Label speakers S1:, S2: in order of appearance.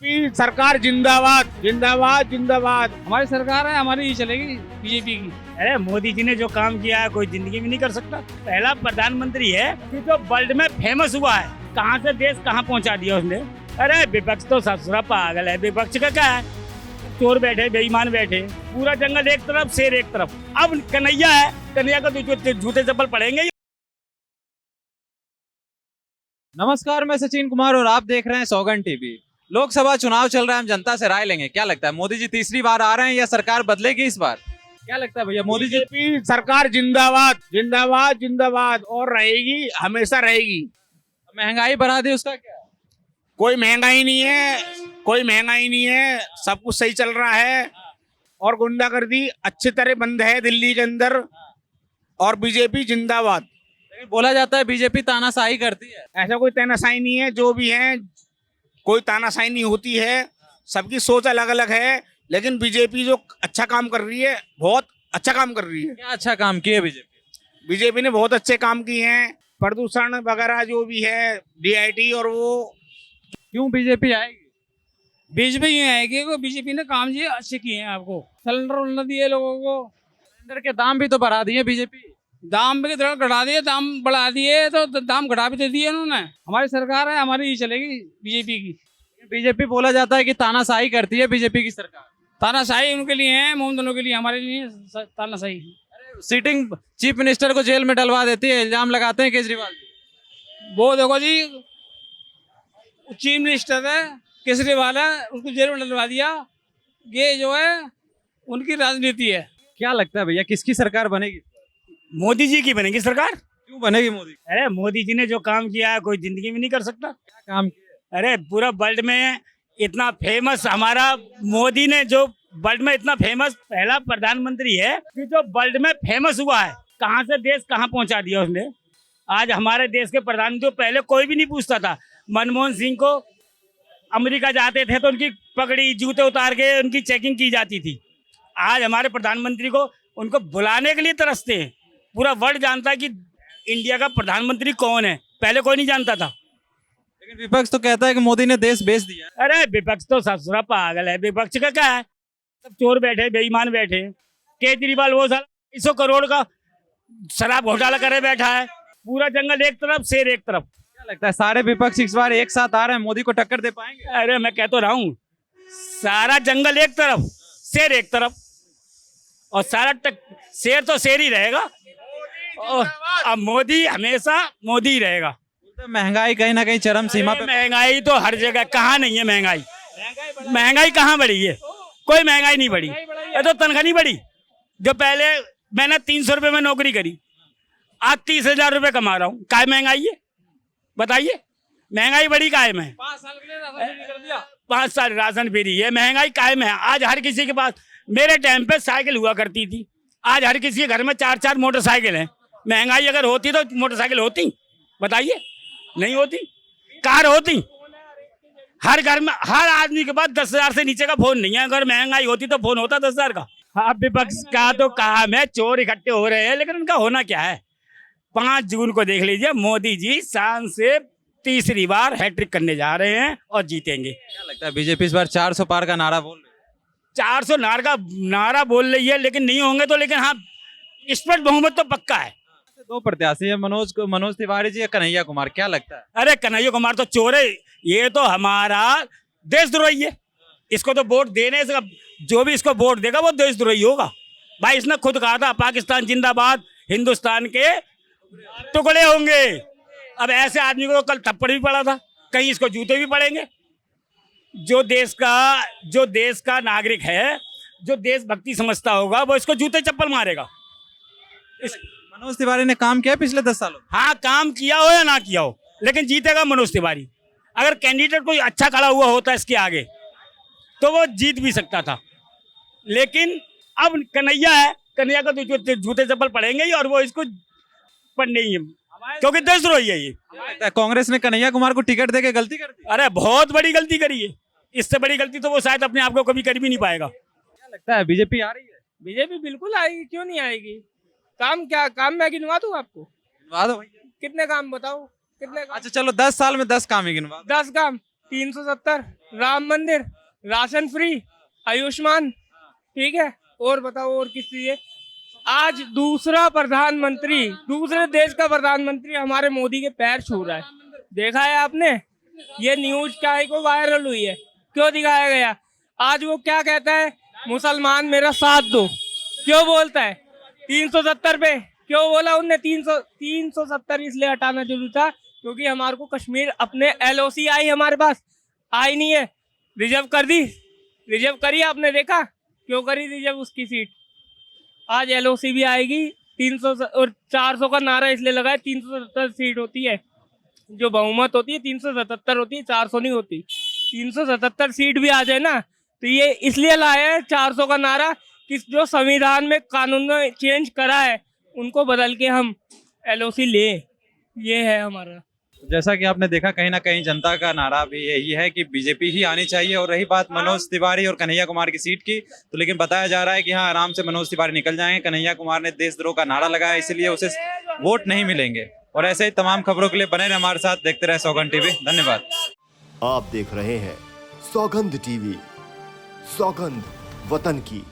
S1: सरकार जिंदाबाद जिंदाबाद जिंदाबाद।
S2: हमारी सरकार है, हमारी ही चलेगी बीजेपी की।
S3: अरे मोदी जी ने जो काम किया है कोई जिंदगी में नहीं कर सकता। पहला प्रधानमंत्री है कि जो वर्ल्ड में फेमस हुआ है। कहां से देश कहां पहुंचा दिया उसने। अरे विपक्ष तो ससुरा पागल है। विपक्ष का क्या है, चोर बैठे बेईमान बैठे, पूरा जंगल एक तरफ शेर एक तरफ। अब कन्हैया है, कन्हैया को तो जूते चप्पल पड़ेंगे।
S4: नमस्कार, मैं सचिन कुमार और आप देख रहे हैं सौगन टीवी। लोकसभा चुनाव चल रहा है, हम जनता से राय लेंगे। क्या लगता है, मोदी जी तीसरी बार आ रहे हैं या सरकार बदलेगी इस बार? क्या लगता है भैया, मोदी जी?
S1: बीजेपी सरकार जिंदाबाद जिंदाबाद जिंदाबाद और रहेगी, हमेशा रहेगी।
S4: महंगाई बढ़ा दी, उसका क्या?
S1: कोई महंगाई नहीं है, कोई महंगाई नहीं है, सब कुछ सही चल रहा है। और गुंडागर्दी अच्छी तरह बंद है दिल्ली के अंदर। और बीजेपी जिंदाबाद।
S4: लेकिन बोला जाता है बीजेपी तानाशाही करती है।
S1: ऐसा कोई तानाशाही नहीं है, जो भी है कोई तानाशाही नहीं होती है। सबकी सोच अलग अलग है, लेकिन बीजेपी जो अच्छा काम कर रही है, बहुत अच्छा काम कर रही है।
S4: क्या अच्छा काम किए बीजेपी?
S1: बीजेपी ने बहुत अच्छे काम किए हैं। प्रदूषण वगैरह जो भी है, डीआईटी, और वो
S4: क्यों बीजेपी आएगी?
S2: बीजेपी ही आएगी, बीजेपी ने काम जी अच्छे किए हैं। आपको सिलेंडर उलना दिए लोगों को,
S4: सिलेंडर के दाम भी तो बढ़ा दिए बीजेपी।
S2: दाम भी कितना घटा दिए, दाम बढ़ा दिए तो दाम घटा भी दे दिए उन्होंने। हमारी सरकार है, हमारी ही चलेगी बीजेपी की।
S4: बीजेपी बोला जाता है कि तानाशाही करती है बीजेपी की सरकार।
S2: तानाशाही उनके लिए है, मोम दोनों के लिए, हमारे लिए तानाशाही।
S4: सिटिंग चीफ मिनिस्टर को जेल में डलवा देती है, इल्जाम लगाते हैं केजरीवाल जी।
S2: वो देखो जी, चीफ मिनिस्टर है, केजरीवाल है, उसको जेल में डलवा दिया। ये जो है उनकी राजनीति है।
S4: क्या लगता है भैया, किसकी सरकार बनेगी?
S3: मोदी जी की बनेगी सरकार।
S4: क्यों बनेगी मोदी?
S3: अरे मोदी जी ने जो काम किया है कोई जिंदगी में नहीं कर सकता।
S4: क्या काम किया?
S3: अरे पूरा वर्ल्ड में इतना फेमस हमारा मोदी ने, जो वर्ल्ड में इतना फेमस पहला प्रधानमंत्री है कि जो वर्ल्ड में फेमस हुआ है। कहां से देश कहां पहुंचा दिया उसने। आज हमारे देश के प्रधानमंत्री पहले कोई भी नहीं पूछता था। मनमोहन सिंह को अमेरिका जाते थे तो उनकी पगड़ी जूते उतार के उनकी चेकिंग की जाती थी। आज हमारे प्रधानमंत्री को उनको बुलाने के लिए तरसते हैं। पूरा वर्ल्ड जानता है कि इंडिया का प्रधानमंत्री कौन है, पहले कोई नहीं जानता था।
S4: लेकिन विपक्ष तो कहता है कि मोदी ने देश बेच दिया।
S3: अरे विपक्ष तो ससुरा पागल है। विपक्ष का क्या है, सब चोर बैठे बेईमान बैठे। केजरीवाल वो साला 200 करोड़ का शराब घोटाला करे बैठा है। पूरा जंगल एक तरफ शेर एक तरफ।
S4: क्या लगता है, सारे विपक्ष इस बार एक साथ आ रहे हैं, मोदी को टक्कर दे पाएंगे?
S3: अरे मैं कह तो रहा हूँ, सारा जंगल एक तरफ शेर एक तरफ, और सारा शेर तो शेर ही रहेगा। और अब मोदी हमेशा मोदी ही रहेगा।
S4: तो महंगाई कहीं ना कहीं चरम सीमा पे।
S3: महंगाई तो हर जगह, कहाँ नहीं है महंगाई। महंगाई कहाँ बढ़ी है, कोई महंगाई नहीं बढ़ी। ये तो तनख्वाह नहीं बढ़ी। जो पहले मैंने 300 रुपये में नौकरी करी, आज 30,000 रुपये कमा रहा हूँ। काय महंगाई है बताइए, महंगाई बढ़ी काय में?
S2: 5 साल के लिए राशन फ्री कर दिया।
S3: 5 साल राशन फ्री है, महंगाई काय में है? आज हर किसी के पास, मेरे टाइम पे साइकिल हुआ करती थी, आज हर किसी के घर में 4-4 मोटरसाइकिल है। महंगाई अगर होती तो मोटरसाइकिल होती, बताइए? नहीं होती। कार होती। हर घर में हर आदमी के पास 10,000 से नीचे का फोन नहीं है। अगर महंगाई होती तो फोन होता 10,000 का। अब विपक्ष का तो काम है, चोर इकट्ठे हो रहे हैं, लेकिन उनका होना क्या है। 5 जून को देख लीजिए, मोदी जी शान से तीसरी बार हैट्रिक करने जा रहे हैं और जीतेंगे।
S4: क्या लगता है, बीजेपी इस बार 400 पार का नारा बोल रही है?
S3: 400 नारा बोल रही है, लेकिन नहीं होंगे तो। लेकिन हाँ, स्पष्ट बहुमत तो पक्का है।
S4: 2 प्रत्याशी है, मनोज तिवारी जी या कन्हैया कुमार। क्या लगता है?
S3: अरे कन्हैया कुमार तो चोर है। ये तो हमारा देशद्रोही है। इसको तो वोट देने से, जो भी इसको वोट देगा वो देशद्रोही होगा। भाई इसने खुद कहा था पाकिस्तान जिंदाबाद, हिंदुस्तान के टुकड़े होंगे। अब ऐसे आदमी को कल थप्पड़ भी पड़ा था, कहीं इसको जूते भी पड़ेंगे। जो देश का नागरिक है, जो देशभक्ति समझता होगा, वो इसको जूते चप्पल मारेगा।
S4: मनोज तिवारी ने काम किया पिछले 10 सालों में।
S3: हाँ, काम किया हो या ना किया हो, लेकिन जीतेगा मनोज तिवारी। अगर कैंडिडेट कोई अच्छा खड़ा हुआ होता इसके आगे तो वो जीत भी सकता था। लेकिन अब कन्हैया है, कन्हैया को तो जूते चप्पल पड़ेंगे ही, और वो इसको पढ़ने ही है, क्योंकि देशद्रोही है ये।
S4: लगता है कांग्रेस ने कन्हैया कुमार को टिकट देके गलती कर दी।
S3: अरे बहुत बड़ी गलती करी है। इससे बड़ी गलती तो वो शायद अपने आप को कभी कर भी नहीं पाएगा।
S4: क्या लगता है, बीजेपी आ रही है?
S2: बीजेपी बिल्कुल आएगी, क्यों नहीं आएगी। काम क्या, काम मैं गिनवा दूं आपको?
S4: गिनवा दो भैया।
S2: कितने काम बताओ, कितने काम?
S4: अच्छा चलो, 10 साल में 10 काम ही गिनवा दो।
S2: 10 काम।
S5: 370, राम मंदिर, राशन फ्री, आयुष्मान, ठीक है। और बताओ और किस चीज? आज दूसरा प्रधानमंत्री, दूसरे देश का प्रधानमंत्री हमारे मोदी के पैर छू रहा है। देखा है आपने? ये न्यूज क्या को वायरल हुई है, क्यों दिखाया गया? आज वो क्या कहता है? मुसलमान मेरा साथ दो, क्यों बोलता है? 370 पे क्यों बोला उनने? 370 इसलिए हटाना जरूरी था क्योंकि हमारे को कश्मीर अपने LOC आई, हमारे पास आई नहीं है। रिजर्व कर दी, रिजर्व करी, आपने देखा क्यों करी रिजर्व उसकी सीट? आज LOC भी आएगी। 300 और 400 का नारा इसलिए लगा है, 370 सीट होती है, जो बहुमत होती है 377 होती है, 400 नहीं होती। 377 सीट भी आ जाए ना तो ये इसलिए लाया है 400 का नारा कि जो संविधान में कानून में चेंज करा है उनको बदल के हम LOC ले। ये है हमारा।
S4: जैसा कि आपने देखा, कहीं ना कहीं जनता का नारा भी यही है कि बीजेपी ही आनी चाहिए। और रही बात मनोज तिवारी और कन्हैया कुमार की सीट की, तो लेकिन बताया जा रहा है कि हाँ, आराम से मनोज तिवारी निकल जाएंगे। कन्हैया कुमार ने देशद्रोह का नारा लगाया, इसलिए उसे वोट नहीं मिलेंगे। और ऐसे ही तमाम खबरों के लिए बने रहे हमारे साथ, देखते रहे सौगंध टीवी। धन्यवाद।
S6: आप देख रहे हैं सौगंध टीवी, सौगंध वतन की।